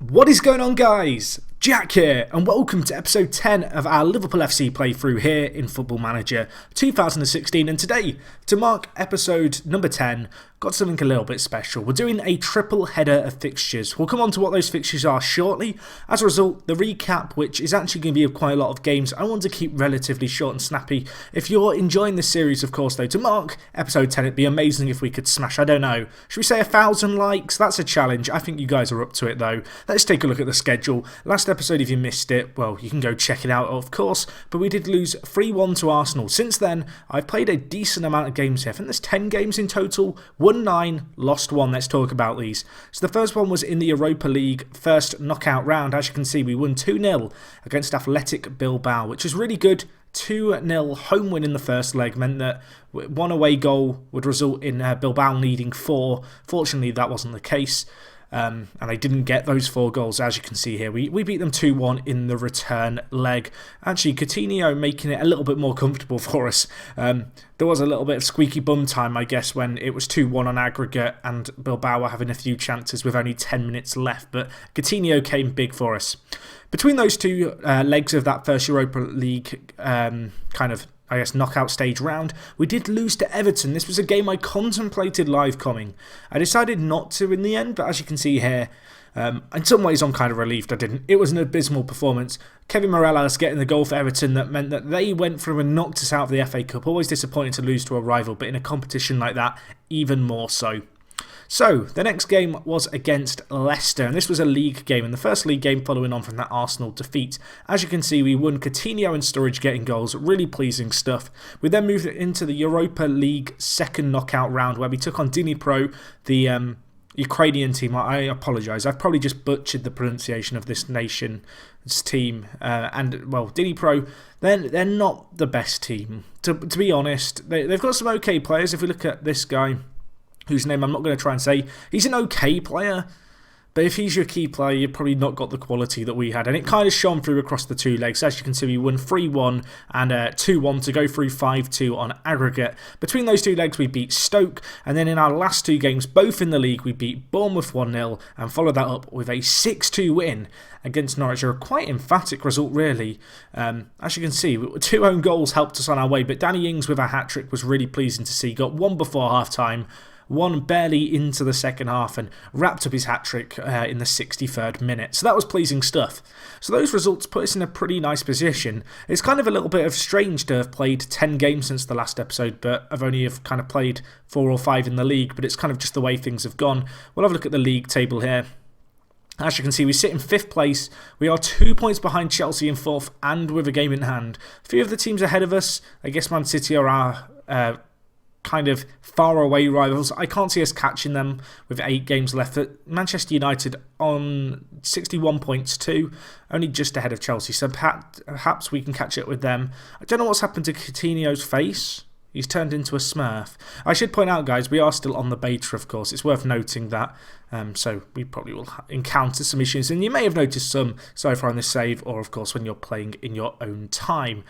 What is going on, guys? Jack here, and welcome to episode 10 of our Liverpool FC playthrough here in Football Manager 2016. And today, to mark episode number 10, got something a little bit special. We're doing a triple header of fixtures. We'll come on to what those fixtures are shortly. As a result, the recap, which is actually going to be of quite a lot of games, I want to keep relatively short and snappy. If you're enjoying this series, of course, though, to mark episode 10, it'd be amazing if we could smash, I don't know, should we say 1,000 likes? That's a challenge. I think you guys are up to it, though. Let's take a look at the schedule. Last episode, if you missed it, well, you can go check it out, of course, but we did lose 3-1 to Arsenal. Since then, I've played a decent amount of games here. I think there's 10 games in total, won 9, lost 1. Let's talk about these. So the first one was in the Europa League first knockout round. As you can see, we won 2-0 against Athletic Bilbao, which is really good. 2-0 home win in the first leg meant that one away goal would result in Bilbao needing 4. Fortunately, that wasn't the case. And they didn't get those 4 goals, as you can see here. We beat them 2-1 in the return leg. Actually, Coutinho making it a little bit more comfortable for us. There was a little bit of squeaky bum time, I guess, when it was 2-1 on aggregate and Bilbao were having a few chances with only 10 minutes left. But Coutinho came big for us. Between those two legs of that first Europa League knockout stage round, we did lose to Everton. This was a game I contemplated live coming. I decided not to in the end, but as you can see here, in some ways I'm kind of relieved I didn't. It was an abysmal performance. Kevin Morelos getting the goal for Everton that meant that they went through and knocked us out of the FA Cup. Always disappointing to lose to a rival, but in a competition like that, even more so. So, the next game was against Leicester, and this was a league game, and the first league game following on from that Arsenal defeat. As you can see, we won Coutinho and Sturridge getting goals, really pleasing stuff. We then moved into the Europa League second knockout round, where we took on Dnipro, the Ukrainian team. I apologise, I've probably just butchered the pronunciation of this nation's team. Dnipro, they're not the best team. To be honest, they've got some okay players. If we look at this guy, whose name I'm not going to try and say, he's an okay player, but if he's your key player, you've probably not got the quality that we had. And it kind of shone through across the two legs. As you can see, we won 3-1 and 2-1 to go through 5-2 on aggregate. Between those two legs, we beat Stoke. And then in our last two games, both in the league, we beat Bournemouth 1-0 and followed that up with a 6-2 win against Norwich. A quite emphatic result, really. As you can see, 2 own goals helped us on our way. But Danny Ings with a hat-trick was really pleasing to see. Got 1 before half-time, 1 barely into the second half, and wrapped up his hat-trick in the 63rd minute. So that was pleasing stuff. So those results put us in a pretty nice position. It's kind of a little bit of strange to have played 10 games since the last episode, but I've only kind of played 4 or 5 in the league, but it's kind of just the way things have gone. We'll have a look at the league table here. As you can see, we sit in 5th place. We are 2 points behind Chelsea in 4th, and with a game in hand. A few of the teams ahead of us, I guess Man City are our kind of far away rivals. I can't see us catching them with 8 games left. Manchester United on 61 points too, only just ahead of Chelsea, so perhaps we can catch up with them. I don't know what's happened to Coutinho's face. He's turned into a smurf. I should point out, guys, we are still on the beta, of course. It's worth noting that. So we probably will encounter some issues, and you may have noticed some so far on this save, or of course when you're playing in your own time.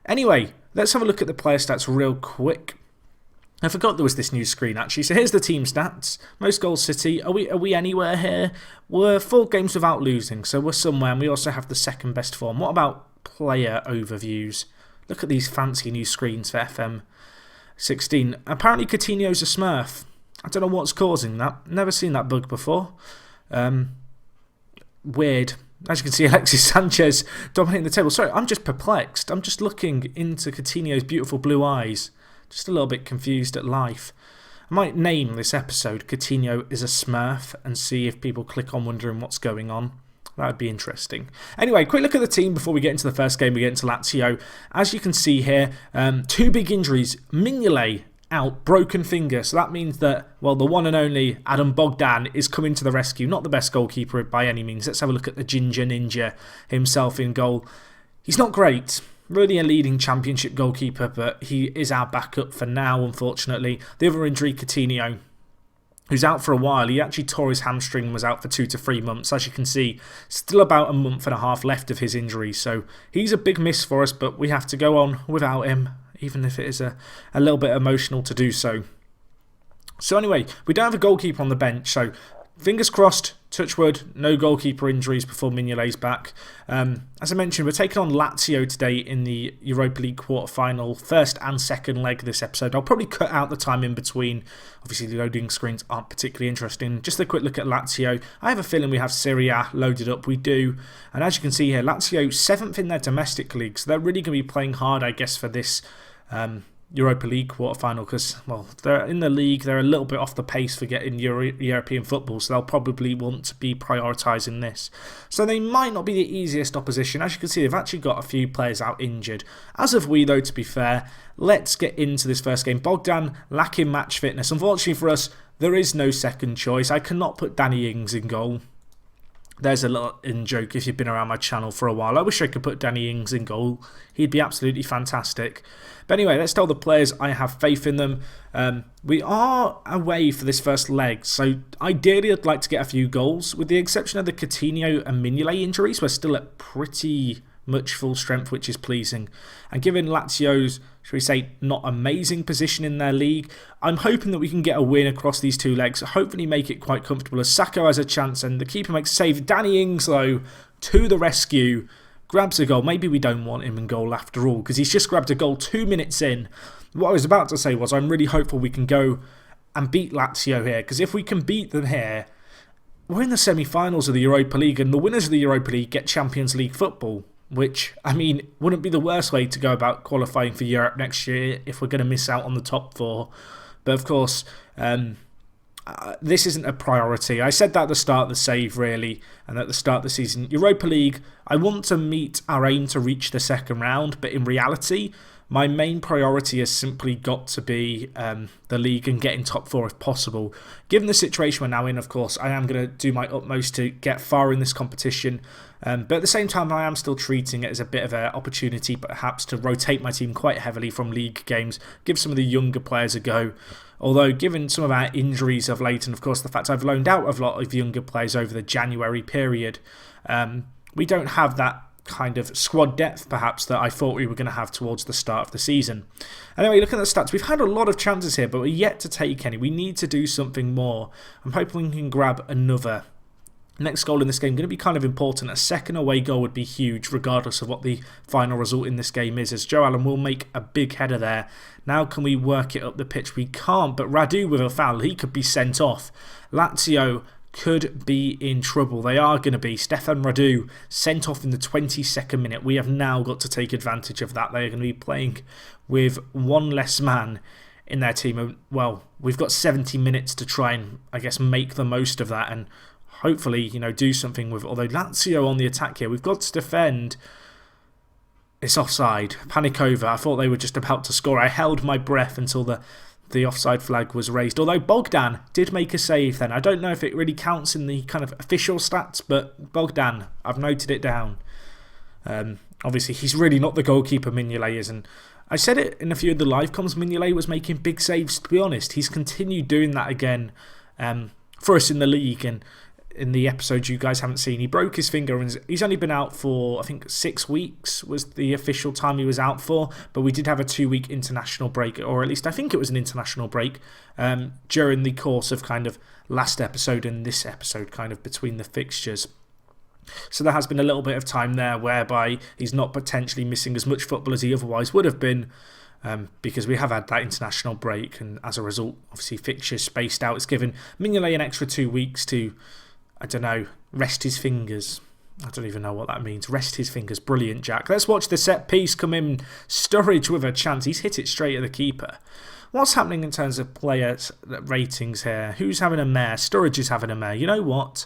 Anyway, let's have a look at the player stats real quick. I forgot there was this new screen, actually. So here's the team stats. Most goals City. Are we anywhere here? We're 4 games without losing, so we're somewhere. And we also have the second best form. What about player overviews? Look at these fancy new screens for FM16. Apparently Coutinho's a smurf. I don't know what's causing that. Never seen that bug before. Weird. As you can see, Alexis Sanchez dominating the table. Sorry, I'm just perplexed. I'm just looking into Coutinho's beautiful blue eyes. Just a little bit confused at life. I might name this episode Coutinho is a Smurf and see if people click on wondering what's going on. That would be interesting. Anyway, quick look at the team before we get into the first game. We get into Lazio. As you can see here, 2 big injuries. Mignolet out, broken finger. So that means that, well, the one and only Adam Bogdan is coming to the rescue. Not the best goalkeeper by any means. Let's have a look at the Ginger Ninja himself in goal. He's not great. Really a leading championship goalkeeper, but he is our backup for now, unfortunately. The other injury, Coutinho, who's out for a while. He actually tore his hamstring and was out for 2 to 3 months. As you can see, still about a month and a half left of his injury. So he's a big miss for us, but we have to go on without him, even if it is a little bit emotional to do so. So anyway, we don't have a goalkeeper on the bench, so fingers crossed, touch wood, no goalkeeper injuries before Mignolet's back. As I mentioned, we're taking on Lazio today in the Europa League quarter-final, first and second leg of this episode. I'll probably cut out the time in between. Obviously, the loading screens aren't particularly interesting. Just a quick look at Lazio. I have a feeling we have Serie A loaded up. We do. And as you can see here, Lazio 7th in their domestic league. So they're really going to be playing hard, I guess, for this Europa League quarter-final because, well, they're in the league, they're a little bit off the pace for getting European football, so they'll probably want to be prioritising this. So they might not be the easiest opposition. As you can see, they've actually got a few players out injured. As have we, though, to be fair. Let's get into this first game. Bogdan lacking match fitness. Unfortunately for us, there is no second choice. I cannot put Danny Ings in goal. There's a little in-joke if you've been around my channel for a while. I wish I could put Danny Ings in goal. He'd be absolutely fantastic. But anyway, let's tell the players I have faith in them. We are away for this first leg, so ideally I'd like to get a few goals. With the exception of the Coutinho and Mignolet injuries, we're still at pretty much full strength, which is pleasing. And given Lazio's, shall we say, not amazing position in their league, I'm hoping that we can get a win across these two legs, hopefully make it quite comfortable as Sacco has a chance and the keeper makes a save. Danny Ings, though, to the rescue, grabs a goal. Maybe we don't want him in goal after all, because he's just grabbed a goal 2 minutes in. What I was about to say was I'm really hopeful we can go and beat Lazio here, because if we can beat them here, we're in the semi-finals of the Europa League, and the winners of the Europa League get Champions League football. Which, I mean, wouldn't be the worst way to go about qualifying for Europe next year if we're going to miss out on the top four. But of course, this isn't a priority. I said that at the start of the save, really, and at the start of the season. Europa League, I want to meet our aim to reach the second round, but in reality, my main priority has simply got to be the league and getting top four if possible. Given the situation we're now in, of course, I am going to do my utmost to get far in this competition. But at the same time, I am still treating it as a bit of an opportunity, perhaps, to rotate my team quite heavily from league games, give some of the younger players a go. Although, given some of our injuries of late, and of course the fact I've loaned out a lot of younger players over the January period, we don't have that kind of squad depth, perhaps, that I thought we were going to have towards the start of the season. Anyway, looking at the stats, we've had a lot of chances here, but we're yet to take any. We need to do something more. I'm hoping we can grab another. Next goal in this game going to be kind of important. A second away goal would be huge, regardless of what the final result in this game is, as Joe Allen will make a big header there. Now can we work it up the pitch? We can't, but Radu with a foul, he could be sent off. Lazio could be in trouble. They are going to be. Stefan Radu sent off in the 22nd minute. We have now got to take advantage of that. They're going to be playing with one less man in their team. And, well, we've got 70 minutes to try and, I guess, make the most of that and hopefully, you know, do something with it. Although Lazio on the attack here, we've got to defend. It's offside. Panic over. I thought they were just about to score. I held my breath until the offside flag was raised. Although Bogdan did make a save then. I don't know if it really counts in the kind of official stats, but Bogdan, I've noted it down. Obviously, he's really not the goalkeeper Mignolet is. And I said it in a few of the live comms, Mignolet was making big saves, to be honest. He's continued doing that again for us in the league. And in the episode you guys haven't seen, he broke his finger and he's only been out for, I think, 6 weeks was the official time he was out for, but we did have a 2-week international break, or at least I think it was an international break during the course of kind of last episode and this episode, kind of between the fixtures. So there has been a little bit of time there whereby he's not potentially missing as much football as he otherwise would have been, because we have had that international break, and as a result, obviously fixtures spaced out. It's given Mignolet an extra 2 weeks to, I don't know, rest his fingers. I don't even know what that means. Rest his fingers. Brilliant, Jack. Let's watch the set piece come in. Sturridge with a chance. He's hit it straight at the keeper. What's happening in terms of players ratings here? Who's having a mare? Sturridge is having a mare. You know what?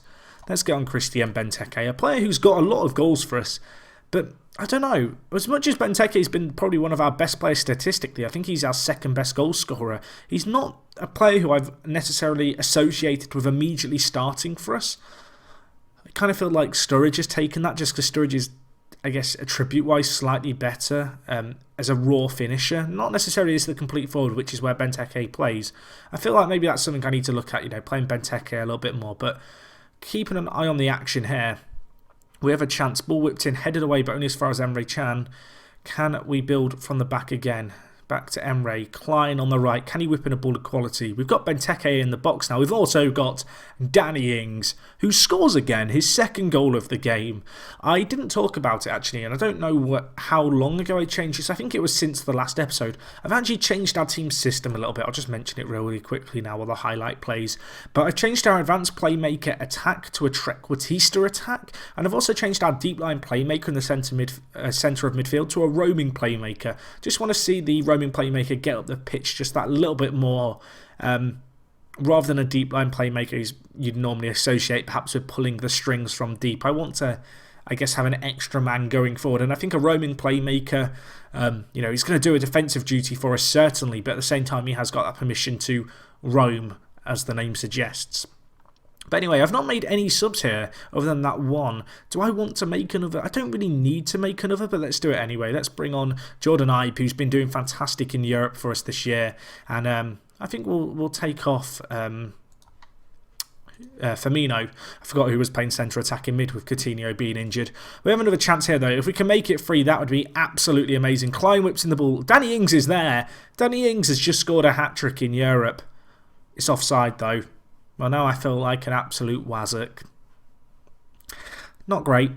Let's get on Christian Benteke, a player who's got a lot of goals for us. But I don't know. As much as Benteke's been probably one of our best players statistically, I think he's our second best goal scorer. He's not a player who I've necessarily associated with immediately starting for us. I kind of feel like Sturridge has taken that, just because Sturridge is, I guess, attribute-wise slightly better as a raw finisher. Not necessarily as the complete forward, which is where Benteke plays. I feel like maybe that's something I need to look at, you know, playing Benteke a little bit more. But keeping an eye on the action here. We have a chance. Ball whipped in, headed away, but only as far as Emre Can. Can we build from the back again? back to Emre. Klein on the right. Can he whip in a ball of quality? We've got Benteke in the box now. We've also got Danny Ings, who scores again, his second goal of the game. I didn't talk about it actually, and I don't know how long ago I changed this. I think it was since the last episode. I've actually changed our team system a little bit. I'll just mention it really quickly now while the highlight plays. But I've changed our advanced playmaker attack to a trequartista attack, and I've also changed our deep line playmaker in the centre of midfield to a roaming playmaker. Just want to see the roaming playmaker get up the pitch just that little bit more, rather than a deep line playmaker you'd normally associate perhaps with pulling the strings from deep. I want to, I guess, have an extra man going forward, and I think a roaming playmaker, he's going to do a defensive duty for us certainly, but at the same time he has got that permission to roam, as the name suggests. But anyway, I've not made any subs here other than that one. Do I want to make another? I don't really need to make another, but let's do it anyway. Let's bring on Jordan Ibe, who's been doing fantastic in Europe for us this year. And I think we'll take off Firmino. I forgot who was playing centre attacking mid with Coutinho being injured. We have another chance here though. If we can make it free, that would be absolutely amazing. Klein whips in the ball. Danny Ings is there. Danny Ings has just scored a hat-trick in Europe. It's offside though. Well, now I feel like an absolute wazzock. Not great.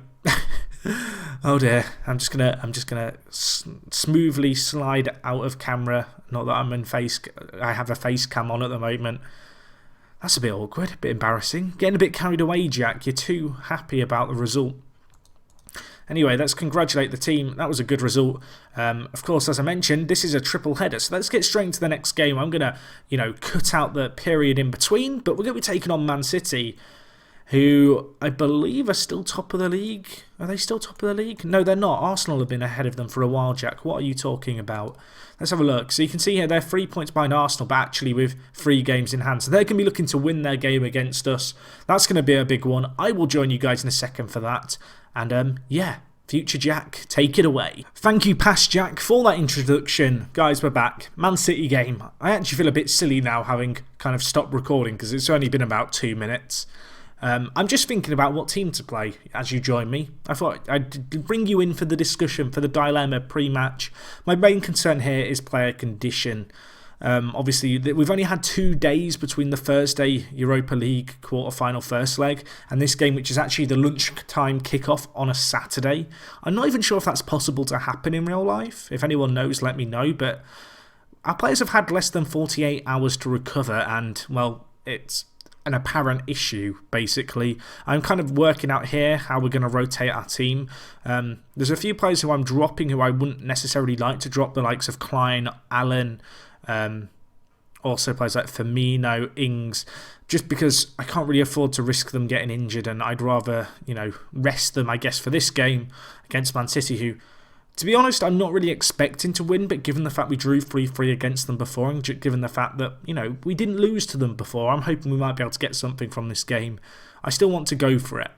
Oh dear. I'm just gonna smoothly slide out of camera. Not that I have a face cam on at the moment. That's a bit awkward, a bit embarrassing. Getting a bit carried away, Jack. You're too happy about the result. Anyway, let's congratulate the team. That was a good result. Of course, as I mentioned, this is a triple header. So let's get straight into the next game. I'm going to, cut out the period in between. But we're going to be taking on Man City, who I believe are still top of the league. Are they still top of the league? No, they're not. Arsenal have been ahead of them for a while, Jack. What are you talking about? Let's have a look. So you can see here they're 3 points behind Arsenal, but actually with 3 games in hand. So they're going to be looking to win their game against us. That's going to be a big one. I will join you guys in a second for that. And yeah, future Jack, take it away. Thank you, past Jack, for that introduction. Guys, we're back. Man City game. I actually feel a bit silly now having kind of stopped recording because it's only been about 2 minutes. I'm just thinking about what team to play as you join me. I thought I'd bring you in for the discussion, for the dilemma pre-match. My main concern here is player condition. Obviously, we've only had 2 days between the Thursday Europa League quarter-final first leg and this game, which is actually the lunchtime kickoff on a Saturday. I'm not even sure if that's possible to happen in real life. If anyone knows, let me know. But our players have had less than 48 hours to recover and, well, it's an apparent issue, basically. I'm kind of working out here how we're going to rotate our team. There's a few players who I'm dropping who I wouldn't necessarily like to drop, the likes of Klein, Allen, also players like Firmino, Ings, just because I can't really afford to risk them getting injured, and I'd rather, rest them, I guess, for this game against Man City, who, to be honest, I'm not really expecting to win, but given the fact we drew 3-3 against them before, and given the fact that, we didn't lose to them before, I'm hoping we might be able to get something from this game. I still want to go for it.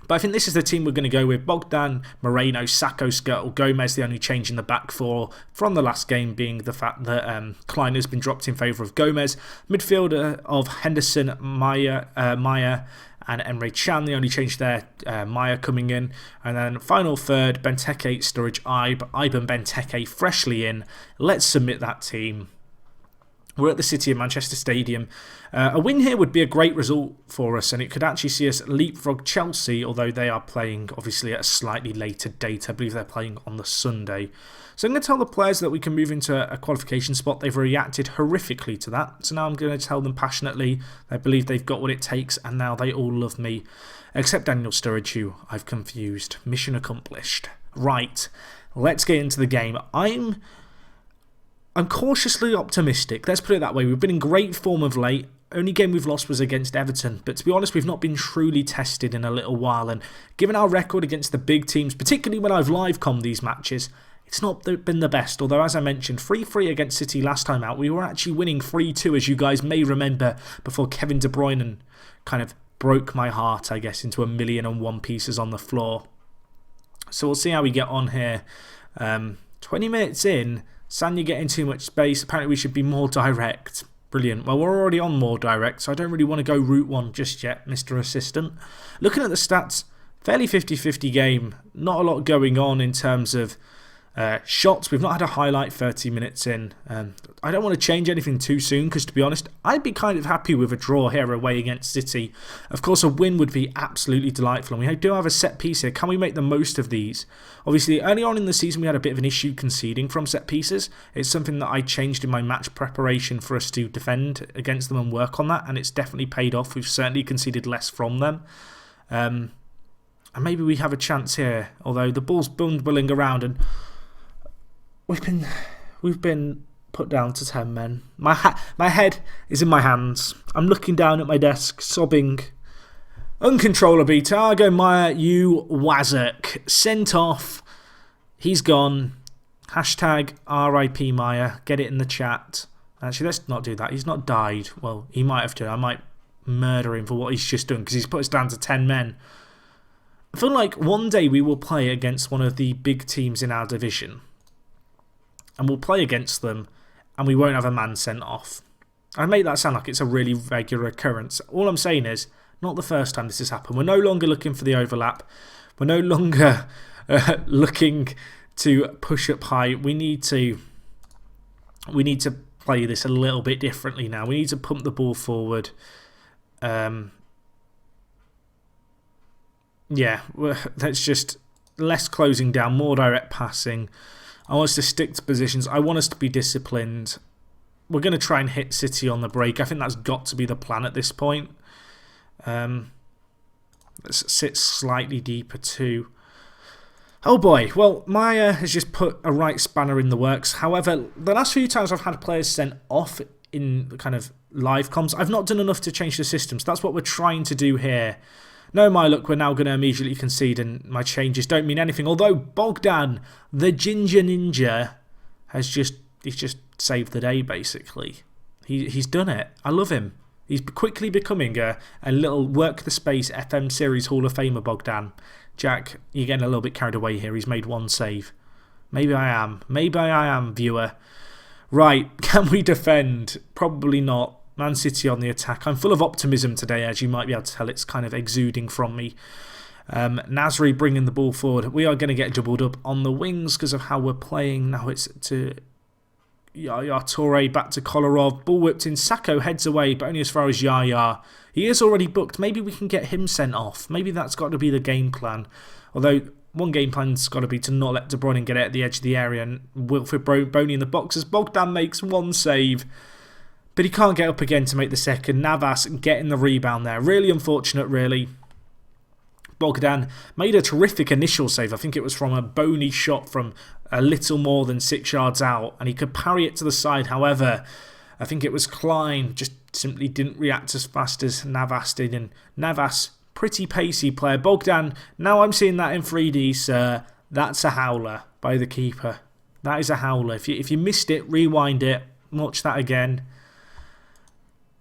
But I think this is the team we're going to go with. Bogdan, Moreno, Sacco, Skirtle, Gomez, the only change in the back four from the last game being the fact that Klein has been dropped in favour of Gomez. Midfielder of Henderson, Maya and Emre Can, the only change there, Maya coming in. And then final third, Benteke, Sturridge, Ibe and Benteke freshly in. Let's submit that team. We're at the City of Manchester Stadium. A win here would be a great result for us, and it could actually see us leapfrog Chelsea, although they are playing obviously at a slightly later date. I believe they're playing on the Sunday. So I'm going to tell the players that we can move into a qualification spot. They've reacted horrifically to that. So now I'm going to tell them passionately. They believe they've got what it takes, and now they all love me. Except Daniel Sturridge, who I've confused. Mission accomplished. Right, let's get into the game. I'm cautiously optimistic. Let's put it that way. We've been in great form of late. Only game we've lost was against Everton. But to be honest, we've not been truly tested in a little while. And given our record against the big teams, particularly when I've live-commed these matches, it's not been the best. Although, as I mentioned, 3-3 against City last time out. We were actually winning 3-2, as you guys may remember, before Kevin De Bruyne kind of broke my heart, I guess, into 1,000,001 pieces on the floor. So we'll see how we get on here. 20 minutes in, Sanya getting too much space. Apparently we should be more direct. Brilliant. Well, we're already on more direct, so I don't really want to go route one just yet, Mr. Assistant. Looking at the stats, fairly 50-50 game. Not a lot going on in terms of Shots, we've not had a highlight 30 minutes in. I don't want to change anything too soon because, to be honest, I'd be kind of happy with a draw here away against City. Of course, a win would be absolutely delightful, and we do have a set piece here. Can we make the most of these? Obviously, early on in the season, we had a bit of an issue conceding from set pieces. It's something that I changed in my match preparation for us to defend against them and work on that, and it's definitely paid off. We've certainly conceded less from them. And maybe we have a chance here, although the ball's bumbling around, and we've been put down to 10 men. My head is in my hands. I'm looking down at my desk, sobbing. Uncontrollably, Thiago Maia, you wazzock. Sent off. He's gone. Hashtag RIP Maia. Get it in the chat. Actually, let's not do that. He's not died. Well, he might have done. I might murder him for what he's just done because he's put us down to 10 men. I feel like one day we will play against one of the big teams in our division. And we'll play against them, and we won't have a man sent off. I make that sound like it's a really regular occurrence. All I'm saying is, not the first time this has happened. We're no longer looking for the overlap. We're no longer looking to push up high. We need to play this a little bit differently now. We need to pump the ball forward. Yeah, that's just less closing down, more direct passing. I want us to stick to positions. I want us to be disciplined. We're going to try and hit City on the break. I think that's got to be the plan at this point. Let's sit slightly deeper too. Oh boy, well, Maia has just put a right spanner in the works. However, the last few times I've had players sent off in kind of live comms, I've not done enough to change the systems. That's what we're trying to do here. No, my luck, we're now going to immediately concede, and my changes don't mean anything. Although Bogdan, the Ginger Ninja, he's just saved the day, basically. He's done it. I love him. He's quickly becoming a little work the space FM series Hall of Famer, Bogdan. Jack, you're getting a little bit carried away here. He's made one save. Maybe I am. Maybe I am, viewer. Right, can we defend? Probably not. Man City on the attack. I'm full of optimism today, as you might be able to tell. It's kind of exuding from me. Nasri bringing the ball forward. We are going to get doubled up on the wings because of how we're playing. Now it's to Yaya Toure, back to Kolarov. Ball whipped in. Sacco heads away, but only as far as Yaya. He is already booked. Maybe we can get him sent off. Maybe that's got to be the game plan. Although one game plan's got to be to not let De Bruyne get out at the edge of the area, and Wilfried Boney in the box as Bogdan makes one save. But he can't get up again to make the second. Navas getting the rebound there. Really unfortunate, really. Bogdan made a terrific initial save. I think it was from a bony shot from a little more than 6 yards out. And he could parry it to the side. However, I think it was Klein just simply didn't react as fast as Navas did. And Navas, pretty pacey player. Bogdan, now I'm seeing that in 3D, sir. That's a howler by the keeper. That is a howler. If you missed it, rewind it. Watch that again.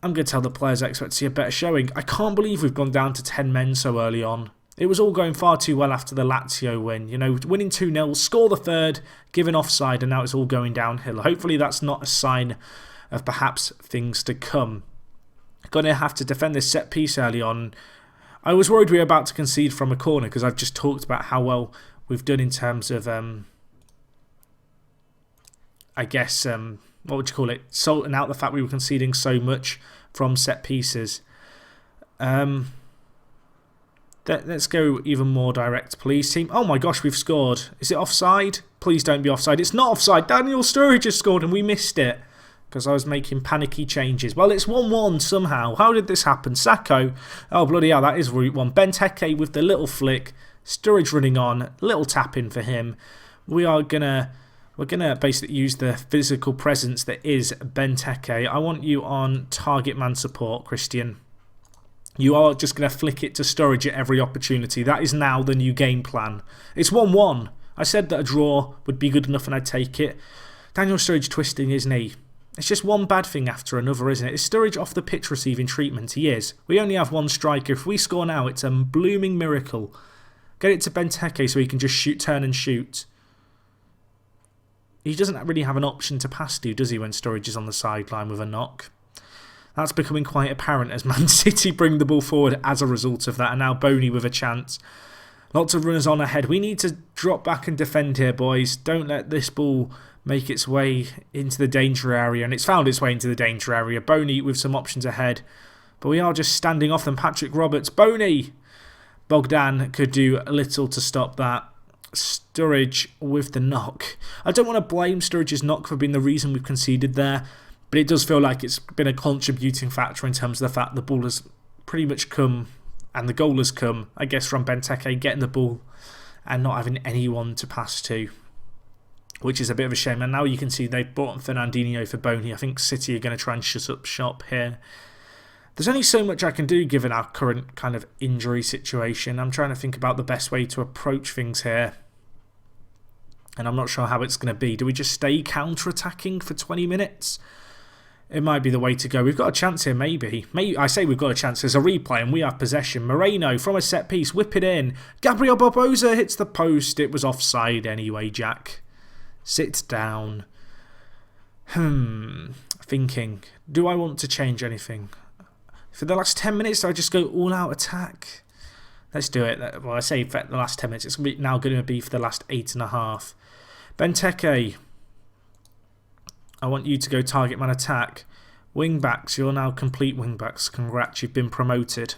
I'm going to tell the players I expect to see a better showing. I can't believe we've gone down to 10 men so early on. It was all going far too well after the Lazio win. You know, winning 2-0, score the third, given offside, and now it's all going downhill. Hopefully that's not a sign of perhaps things to come. Going to have to defend this set piece early on. I was worried we were about to concede from a corner because I've just talked about how well we've done in terms of, I guess, what would you call it? Sorting out the fact we were conceding so much from set pieces. Let's go even more direct, please, team. Oh my gosh, we've scored. Is it offside? Please don't be offside. It's not offside. Daniel Sturridge has scored and we missed it because I was making panicky changes. Well, it's 1-1 somehow. How did this happen? Sacco. Oh, bloody hell, that is route one. Benteke with the little flick. Sturridge running on. Little tap in for him. We're going to basically use the physical presence that is Benteke. I want you on target man support, Christian. You are just going to flick it to Sturridge at every opportunity. That is now the new game plan. It's 1-1. I said that a draw would be good enough and I'd take it. Daniel Sturridge twisting his knee. It's just one bad thing after another, isn't it? Is Sturridge off the pitch receiving treatment? He is. We only have one striker. If we score now, it's a blooming miracle. Get it to Benteke so he can just turn and shoot. He doesn't really have an option to pass to, does he, when Sturridge is on the sideline with a knock? That's becoming quite apparent as Man City bring the ball forward as a result of that. And now Boney with a chance. Lots of runners on ahead. We need to drop back and defend here, boys. Don't let this ball make its way into the danger area. And it's found its way into the danger area. Boney with some options ahead. But we are just standing off them. Patrick Roberts. Boney! Bogdan could do little to stop that. Sturridge with the knock. I don't want to blame Sturridge's knock for being the reason we've conceded there. But it does feel like it's been a contributing factor in terms of the fact the ball has pretty much come, and the goal has come, I guess, from Benteke getting the ball and not having anyone to pass to, which is a bit of a shame. And now you can see they've bought Fernandinho for Boney. I think City are going to try and shut up shop here. There's only so much I can do given our current kind of injury situation. I'm trying to think about the best way to approach things here. And I'm not sure how it's going to be. Do we just stay counter-attacking for 20 minutes? It might be the way to go. We've got a chance here, maybe. I say we've got a chance. There's a replay and we have possession. Moreno from a set piece. Whip it in. Gabriel Barbosa hits the post. It was offside anyway, Jack. Sit down. Thinking. Do I want to change anything? For the last 10 minutes, do I just go all-out attack? Let's do it. Well, I say for the last 10 minutes. It's now going to be for the last 8.5. Benteke. I want you to go target man attack. Wing backs, you're now complete wing backs. Congrats, you've been promoted.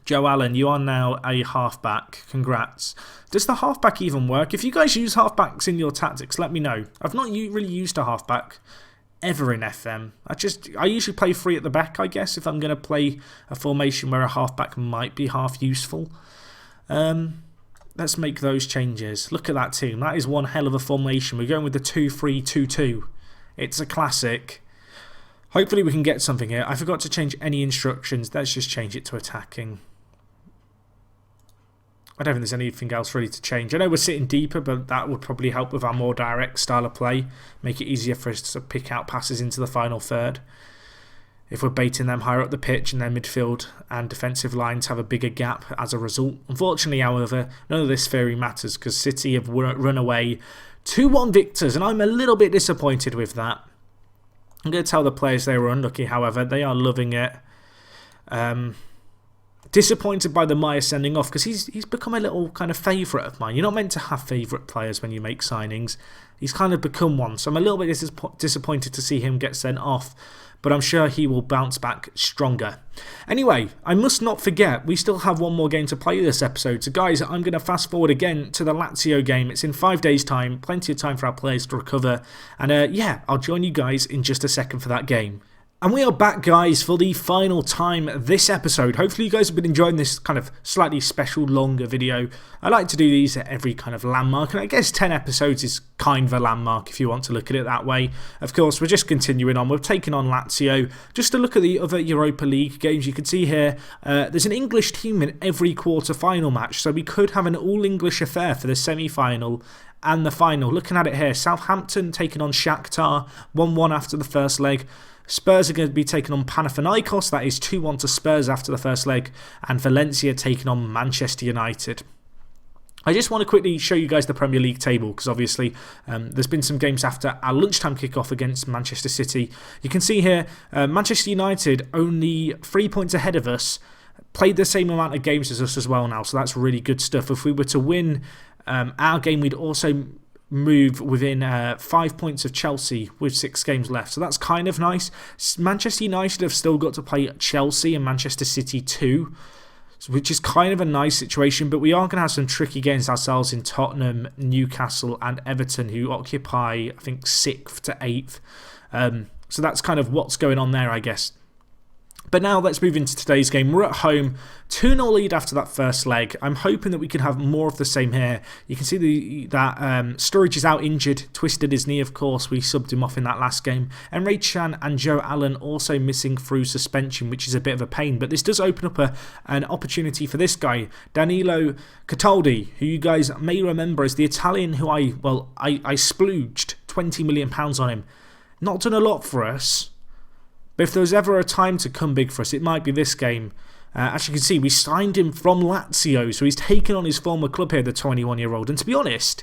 Joe Allen, you are now a halfback. Congrats. Does the halfback even work? If you guys use halfbacks in your tactics, let me know. I've not really used a halfback ever in FM. I usually play free at the back, I guess, if I'm going to play a formation where a halfback might be half useful. Let's make those changes. Look at that team. That is one hell of a formation. We're going with the 2-3-2-2. It's a classic. Hopefully we can get something here. I forgot to change any instructions. Let's just change it to attacking. I don't think there's anything else really to change. I know we're sitting deeper, but that would probably help with our more direct style of play. Make it easier for us to pick out passes into the final third. If we're baiting them higher up the pitch and their midfield and defensive lines have a bigger gap as a result. Unfortunately, however, none of this theory matters because City have run away 2-1 victors, and I'm a little bit disappointed with that. I'm going to tell the players they were unlucky, however. They are loving it. Disappointed by the Maya sending off because he's become a little kind of favourite of mine. You're not meant to have favourite players when you make signings. He's kind of become one, so I'm a little bit disappointed to see him get sent off. But I'm sure he will bounce back stronger. Anyway, I must not forget, we still have one more game to play this episode. So guys, I'm going to fast forward again to the Lazio game. It's in 5 days' time. Plenty of time for our players to recover. And yeah, I'll join you guys in just a second for that game. And we are back, guys, for the final time this episode. Hopefully you guys have been enjoying this kind of slightly special, longer video. I like to do these at every kind of landmark, and I guess 10 episodes is kind of a landmark if you want to look at it that way. Of course, we're just continuing on. We're taking on Lazio. Just to look at the other Europa League games, you can see here, there's an English team in every quarter-final match, so we could have an all-English affair for the semi-final and the final. Looking at it here, Southampton taking on Shakhtar, 1-1 after the first leg. Spurs are going to be taking on Panathinaikos, that is 2-1 to Spurs after the first leg, and Valencia taking on Manchester United. I just want to quickly show you guys the Premier League table because obviously there's been some games after our lunchtime kickoff against Manchester City. You can see here, Manchester United only 3 points ahead of us, played the same amount of games as us as well now, so that's really good stuff. If we were to win our game, we'd also move within 5 points of Chelsea with 6 games left, so that's kind of nice. Manchester United have still got to play Chelsea and Manchester City too, which is kind of a nice situation, but we are going to have some tricky games ourselves in Tottenham, Newcastle and Everton, who occupy, I think, 6th to 8th. So that's kind of what's going on there, I guess. But now let's move into today's game. We're at home, 2-0 lead after that first leg. I'm hoping that we can have more of the same here. You can see that Sturridge is out injured, twisted his knee, of course. We subbed him off in that last game. Emre Can and Joe Allen also missing through suspension, which is a bit of a pain. But this does open up an opportunity for this guy, Danilo Cataldi, who you guys may remember as the Italian who I splooged £20 million on him. Not done a lot for us. But if there was ever a time to come big for us, it might be this game. As you can see, we signed him from Lazio, so he's taken on his former club here, the 21-year-old. And to be honest,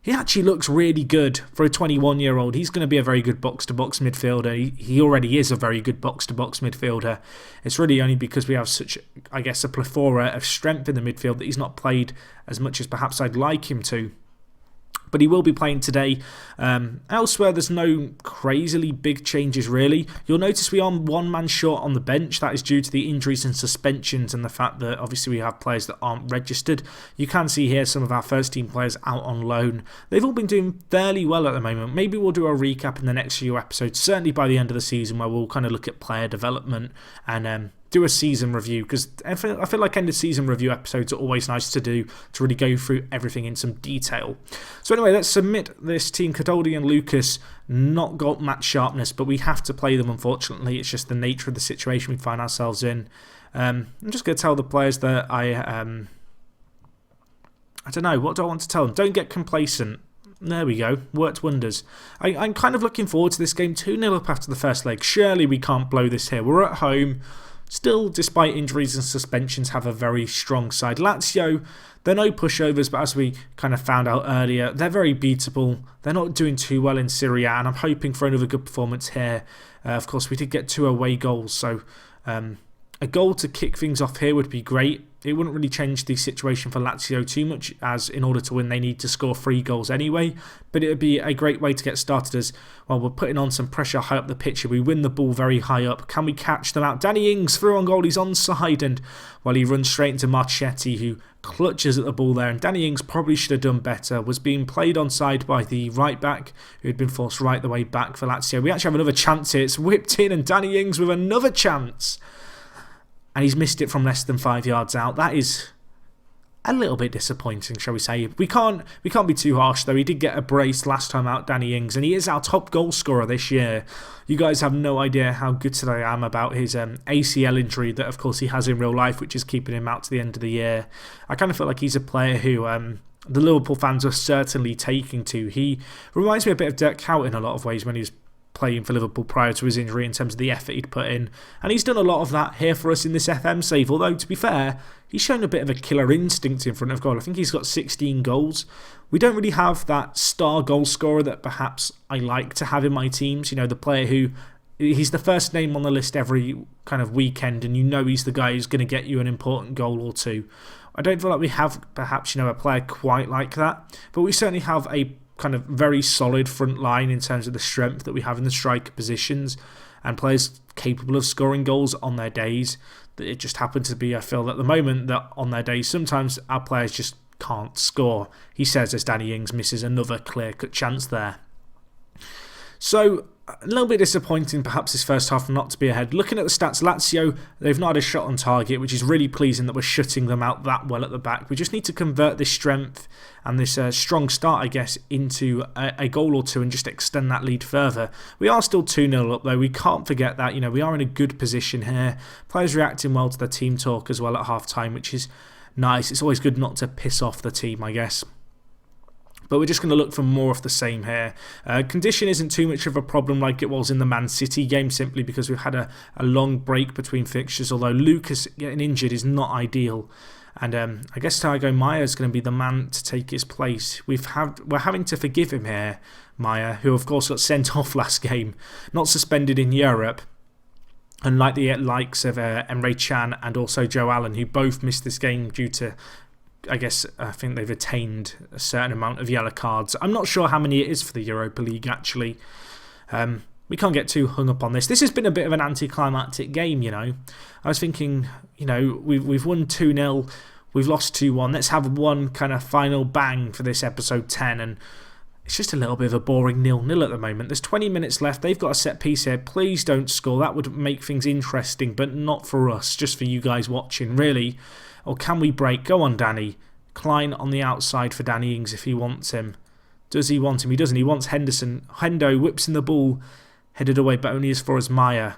he actually looks really good for a 21-year-old. He's going to be a very good box-to-box midfielder. He already is a very good box-to-box midfielder. It's really only because we have such, I guess, a plethora of strength in the midfield that he's not played as much as perhaps I'd like him to. But he will be playing today. Elsewhere, there's no crazily big changes, really. You'll notice we are one man short on the bench. That is due to the injuries and suspensions and the fact that obviously we have players that aren't registered. You can see here some of our first team players out on loan. They've all been doing fairly well at the moment. Maybe we'll do a recap in the next few episodes, certainly by the end of the season, where we'll kind of look at player development and do a season review, because I feel like end of season review episodes are always nice to do, to really go through everything in some detail. So anyway, let's submit this team. Cataldi and Lucas not got match sharpness, but we have to play them, unfortunately. It's just the nature of the situation we find ourselves in. I'm just going to tell the players that I don't know, what do I want to tell them? Don't get complacent. There we go. Worked wonders. I'm kind of looking forward to this game. 2-0 up after the first leg. Surely we can't blow this here. We're at home. Still, despite injuries and suspensions, have a very strong side. Lazio, they're no pushovers, but as we kind of found out earlier, they're very beatable. They're not doing too well in Serie A, and I'm hoping for another good performance here. Of course, we did get 2 away goals, so a goal to kick things off here would be great. It wouldn't really change the situation for Lazio too much, as in order to win they need to score 3 goals anyway, but it would be a great way to get started as, well, we're putting on some pressure high up the pitch. We win the ball very high up. Can we catch them out? Danny Ings through on goal, he's onside, and well, he runs straight into Marchetti, who clutches at the ball there, and Danny Ings probably should have done better. Was being played onside by the right back, who had been forced right the way back for Lazio. We actually have another chance here. It's whipped in, and Danny Ings with another chance. And he's missed it from less than 5 yards out. That is a little bit disappointing, shall we say. We can't be too harsh, though. He did get a brace last time out, Danny Ings, and he is our top goal scorer this year. You guys have no idea how gutted I am about his ACL injury that, of course, he has in real life, which is keeping him out to the end of the year. I kind of feel like he's a player who the Liverpool fans are certainly taking to. He reminds me a bit of Dirk Kuyt in a lot of ways when he was playing for Liverpool prior to his injury in terms of the effort he'd put in, and he's done a lot of that here for us in this FM save, although to be fair, he's shown a bit of a killer instinct in front of goal. I think he's got 16 goals. We don't really have that star goal scorer that perhaps I like to have in my teams, you know, the player who, he's the first name on the list every kind of weekend, and you know he's the guy who's going to get you an important goal or two. I don't feel like we have perhaps, you know, a player quite like that, but we certainly have a kind of very solid front line in terms of the strength that we have in the striker positions, and players capable of scoring goals on their days. It just happens to be, I feel at the moment, that on their days sometimes our players just can't score. He says as Danny Ings misses another clear-cut chance there. So a little bit disappointing perhaps this first half not to be ahead. Looking at the stats, Lazio, they've not had a shot on target, which is really pleasing that we're shutting them out that well at the back. We just need to convert this strength and this strong start, I guess, into a goal or two and just extend that lead further. We are still 2-0 up though. We can't forget that. You know, we are in a good position here. Players reacting well to their team talk as well at half-time, which is nice. It's always good not to piss off the team, I guess. But we're just going to look for more of the same here. Condition isn't too much of a problem like it was in the Man City game, simply because we've had a long break between fixtures, although Lucas getting injured is not ideal. And I guess Thiago Maia is going to be the man to take his place. We're having to forgive him here, Maia, who of course got sent off last game, not suspended in Europe. Unlike the likes of Emre Can and also Joe Allen, who both missed this game due to, I think they've attained a certain amount of yellow cards. I'm not sure how many it is for the Europa League, actually. We can't get too hung up on this. This has been a bit of an anticlimactic game, you know. I was thinking, you know, we've won 2-0, we've lost 2-1. Let's have one kind of final bang for this episode 10, and it's just a little bit of a boring 0-0 at the moment. There's 20 minutes left. They've got a set piece here. Please don't score. That would make things interesting, but not for us, just for you guys watching, really. Or can we break? Go on, Danny. Klein on the outside for Danny Ings if he wants him. Does he want him? He doesn't. He wants Henderson. Hendo whips in the ball. Headed away, but only as far as Maia.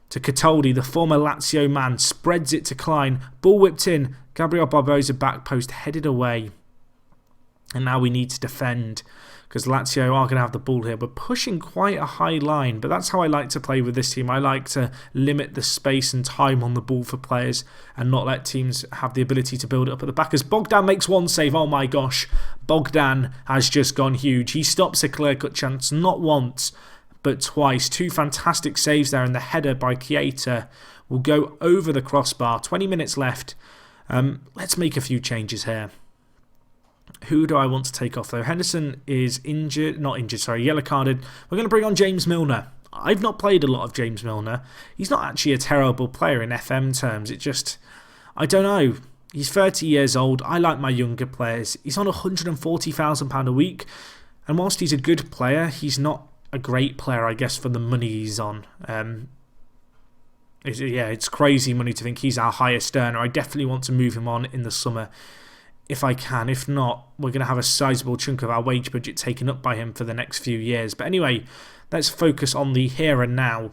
To Cataldi, the former Lazio man. Spreads it to Klein. Ball whipped in. Gabriel Barbosa back post. Headed away. And now we need to defend because Lazio are going to have the ball here. We're pushing quite a high line, but that's how I like to play with this team. I like to limit the space and time on the ball for players and not let teams have the ability to build it up at the back. As Bogdan makes one save, oh my gosh, Bogdan has just gone huge. He stops a clear-cut chance, not once, but twice. Two fantastic saves there, and the header by Keita will go over the crossbar. 20 minutes left. Let's make a few changes here. Who do I want to take off though? Henderson is yellow carded. We're going to bring on James Milner. I've not played a lot of James Milner. He's not actually a terrible player in FM terms. I don't know. He's 30 years old. I like my younger players. He's on £140,000 a week. And whilst he's a good player, he's not a great player, I guess, for the money he's on. It's crazy money to think he's our highest earner. I definitely want to move him on in the summer if I can. If not, we're going to have a sizable chunk of our wage budget taken up by him for the next few years. But anyway, let's focus on the here and now.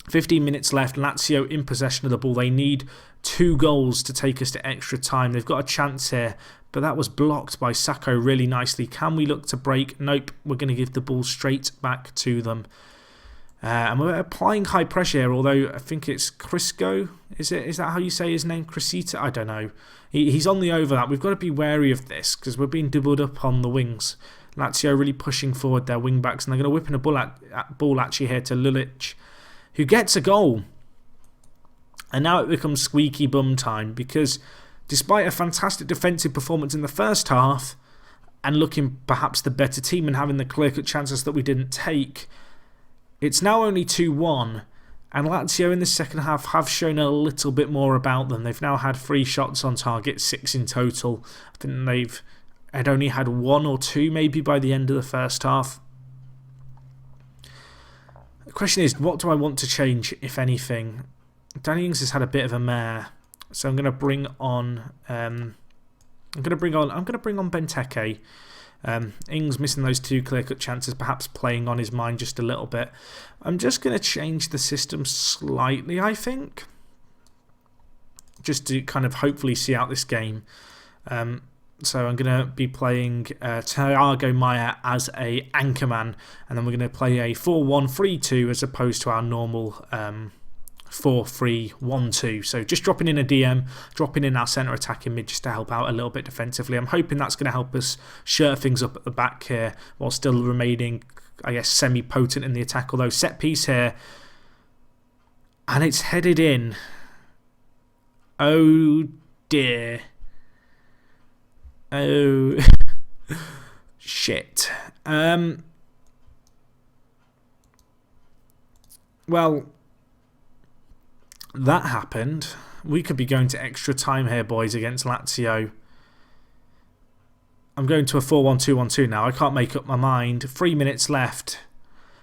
15 minutes left. Lazio in possession of the ball. They need 2 goals to take us to extra time. They've got a chance here, but that was blocked by Sacco really nicely. Can we look to break? Nope. We're going to give the ball straight back to them. And we're applying high pressure here, although I think it's Crisco. Is that how you say his name? Crisita? I don't know. He's on the overlap. We've got to be wary of this because we're being doubled up on the wings. Lazio really pushing forward their wing backs, and they're going to whip in a ball actually here to Lulic, who gets a goal. And now it becomes squeaky bum time because despite a fantastic defensive performance in the first half and looking perhaps the better team and having the clear-cut chances that we didn't take, it's now only 2-1, and Lazio in the second half have shown a little bit more about them. They've now had 3 shots on target, 6 in total. I think had only had 1 or 2 maybe by the end of the first half. The question is, what do I want to change, if anything? Danny Ings has had a bit of a mare, so I'm going to bring on Benteke. Ings missing those 2 clear-cut chances, perhaps playing on his mind just a little bit. I'm just going to change the system slightly, I think, just to kind of hopefully see out this game. So I'm going to be playing Thiago Maia as a anchorman, and then we're going to play a 4-1-3-2 as opposed to our normal 4-3-1-2. So just dropping in a DM, dropping in our centre attacking mid just to help out a little bit defensively. I'm hoping that's going to help us shore things up at the back here while still remaining, I guess, semi-potent in the attack. Although set piece here, and it's headed in. Oh dear. Oh shit. Well, that happened. We could be going to extra time here, boys, against Lazio. I'm going to a 4-1-2-1-2 now. I can't make up my mind. 3 minutes left.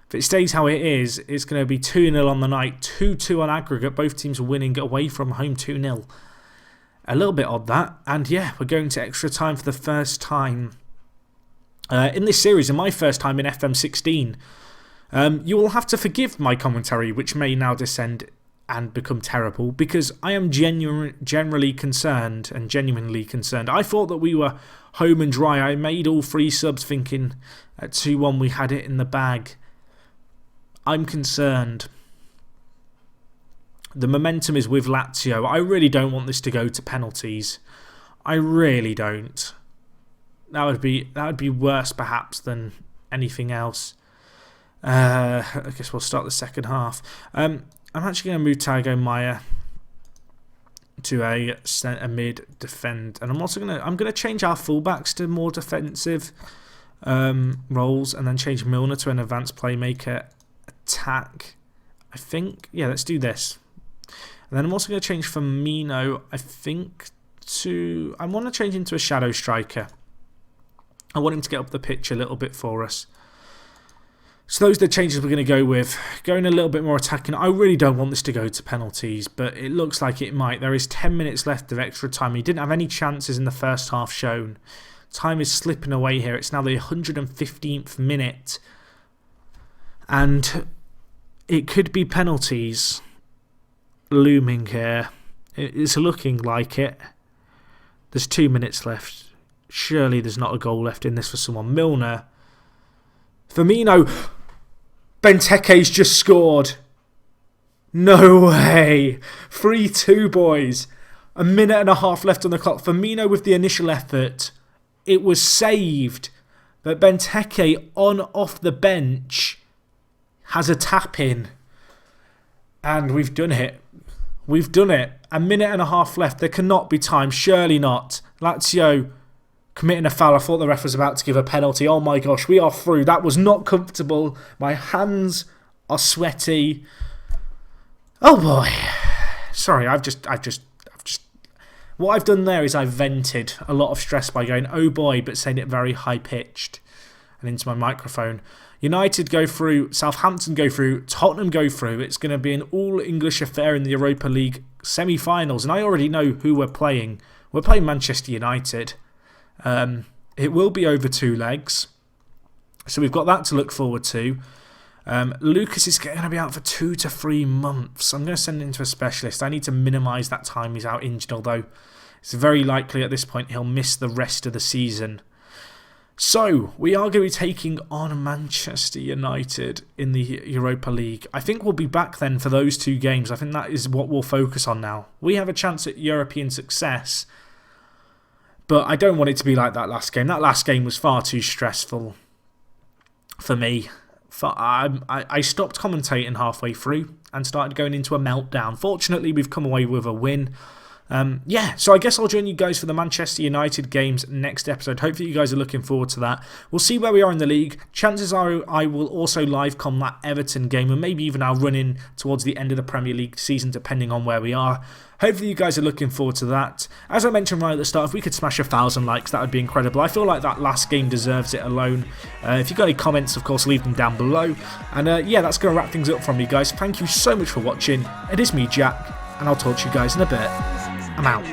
If it stays how it is, it's going to be 2-0 on the night. 2-2 on aggregate. Both teams are winning away from home 2-0. A little bit odd, that. And yeah, we're going to extra time for the first time in this series, and my first time in FM16. You will have to forgive my commentary, which may now descend and become terrible, because I am genuinely concerned. I thought that we were home and dry. I made all 3 subs thinking at 2-1 we had it in the bag. I'm concerned. The momentum is with Lazio. I really don't want this to go to penalties. I really don't. That would be worse perhaps than anything else. I guess we'll start the second half. I'm actually going to move Thiago Maia to a centre mid defend, and I'm going to change our fullbacks to more defensive roles, and then change Milner to an advanced playmaker attack. I think, yeah, let's do this. And then I'm also going to change Firmino, I want to change him to a shadow striker. I want him to get up the pitch a little bit for us. So those are the changes we're going to go with. Going a little bit more attacking. I really don't want this to go to penalties, but it looks like it might. There is 10 minutes left of extra time. He didn't have any chances in the first half shown. Time is slipping away here. It's now the 115th minute. And it could be penalties looming here. It's looking like it. There's 2 minutes left. Surely there's not a goal left in this for someone. Milner. Firmino. Benteke's just scored. No way. 3-2, boys. A minute and a half left on the clock. Firmino with the initial effort. It was saved. But Benteke on off the bench has a tap in. And we've done it. We've done it. A minute and a half left. There cannot be time. Surely not. Lazio committing a foul. I thought the ref was about to give a penalty. Oh my gosh, we are through. That was not comfortable. My hands are sweaty. Oh boy. Sorry, I've just what I've done there is I've vented a lot of stress by going, oh boy, but saying it very high pitched and into my microphone. United go through, Southampton go through, Tottenham go through. It's going to be an all-English affair in the Europa League semi-finals, and I already know who we're playing. We're playing Manchester United. It will be over 2 legs, so we've got that to look forward to. Lucas is going to be out for 2 to 3 months. I'm going to send him to a specialist. I need to minimise that time he's out injured, although it's very likely at this point he'll miss the rest of the season. So, we are going to be taking on Manchester United in the Europa League. I think we'll be back then for those 2 games. I think that is what we'll focus on now. We have a chance at European success, but I don't want it to be like that last game. That last game was far too stressful for me. I stopped commentating halfway through and started going into a meltdown. Fortunately, we've come away with a win. So I guess I'll join you guys for the Manchester United games next episode. Hopefully you guys are looking forward to that. We'll see where we are in the league. Chances are I will also live-com that Everton game, and maybe even I'll run in towards the end of the Premier League season, depending on where we are. Hopefully you guys are looking forward to that. As I mentioned right at the start, if we could smash 1,000 likes, that would be incredible. I feel like that last game deserves it alone. If you've got any comments, of course, leave them down below. And that's going to wrap things up from me, guys. Thank you so much for watching. It is me, Jack, and I'll talk to you guys in a bit. I'm out.